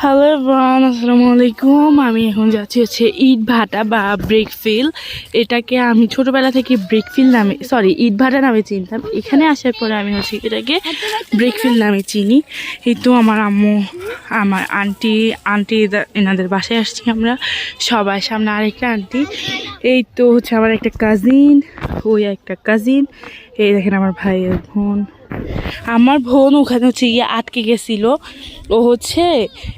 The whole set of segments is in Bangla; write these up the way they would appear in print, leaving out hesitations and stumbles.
হ্যালো এভরিওয়ান, আসসালামু আলাইকুম। আমি এখন যাচ্ছি হচ্ছে ইট ভাটা বা ব্রেকফিল। এটাকে আমি ছোটোবেলা থেকে ব্রেকফিল নামে ইট ভাটা নামে চিনতাম। এখানে আসার পরে আমি হচ্ছে এটাকে ব্রেকফিল নামে চিনি। এই তো আমার আম্মু, আমার আন্টি এনাদের বাসায় আসছি আমরা সবাই। সামনে আরেকটা আন্টি, এই তো হচ্ছে আমার একটা কাজিন, ওই একটা কাজিন, এই দেখেন আমার ভাইয়ের বোন। আমার বোন ওখানে হচ্ছে গিয়ে আটকে গেছিল। ও হচ্ছে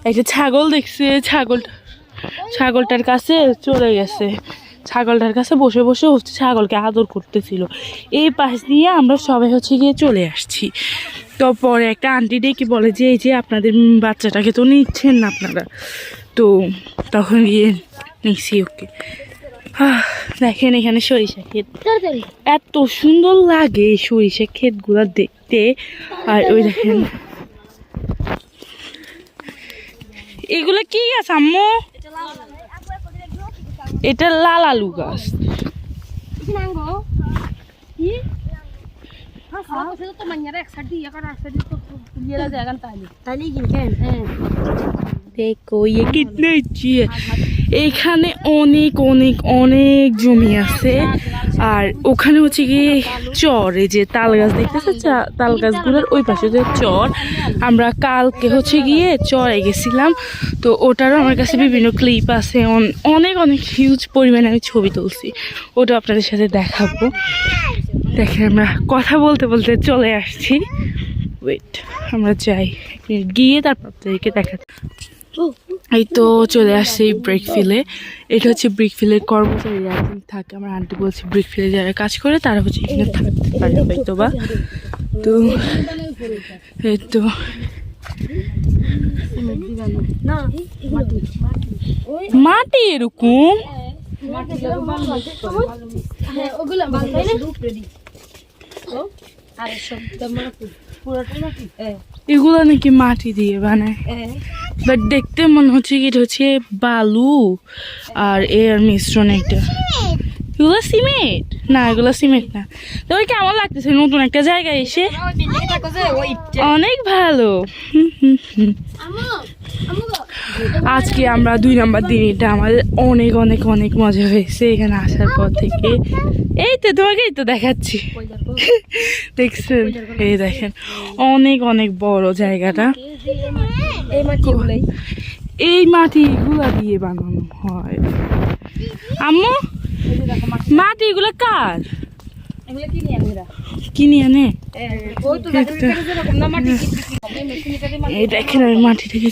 একটা ছাগল দেখছে, ছাগলটার কাছে চলে গেছে। ছাগলটার কাছে বসে বসে হচ্ছে ছাগলকে আদর করতেছিল। এই পাশ দিয়ে আমরা সবাই হচ্ছে গিয়ে চলে আসছি। তো পরে একটা আন্টি ডেকে বলে যে এই যে আপনাদের বাচ্চাটাকে তো নিচ্ছেন না আপনারা। তো তখন গিয়ে নিচ্ছি ওকে। দেখেন এখানে সরিষা ক্ষেত, এত সুন্দর লাগে এই সরিষা ক্ষেতগুলো দেখতে। আর ওই দেখেন এগুলা কি গাছ আম্মু? এটা লাল আলু গাছ। দেখো ये कितने अच्छी है। এখানে অনেক অনেক অনেক জমি আছে। আর ওখানে হচ্ছে গিয়ে চর, এই যে তাল গাছ দেখতেছে, তাল গাছগুলোর ওই পাশে যে চর। আমরা কালকে হচ্ছে গিয়ে চরে গেছিলাম, তো ওটারও আমার কাছে বিভিন্ন ক্লিপ আছে। অনেক অনেক হিউজ পরিমাণে আমি ছবি তুলছি, ওটা আপনাদের সাথে দেখাবো। দেখেন আমরা কথা বলতে বলতে চলে আসছি। ওয়েট, আমরা যাই গিয়ে তারপর আপনাদেরকে দেখাচ্ছি। এই তো চলে আসছে ব্রেকফিলে। এটা হচ্ছে ব্রেকফিলের কর্মচারীরা থাকে। আমার আন্টি বলছে ব্রেকফিলে যারা কাজ করে তারা হচ্ছে এখানে থাকতে পারে হয়তো বা। তো এই তো মাটি এরকম এগুলো নাকি মাটি দিয়ে বানায়, বাট দেখতে মনে হচ্ছে কি এটা হচ্ছে বালু আর এর মিশ্রণ। এটা এগুলো সিমেন্ট না, এগুলো সিমেন্ট না। তবে কেমন লাগতেছে নতুন একটা জায়গায় এসে? অনেক ভালো। আজকে আমরা 2 নম্বর দিন, এটা আমাদের অনেক অনেক অনেক মজা হয়েছে এখানে আসার পর থেকে। এই তো তোমাকে এই তো দেখাচ্ছি, দেখছেন? এই দেখেন অনেক অনেক বড় জায়গাটা। এই মাটিগুলা দিয়ে বানানো হয়। আম্মু মাটি এগুলো কার? কিনে আনে। এই দেখেন মাটি থেকে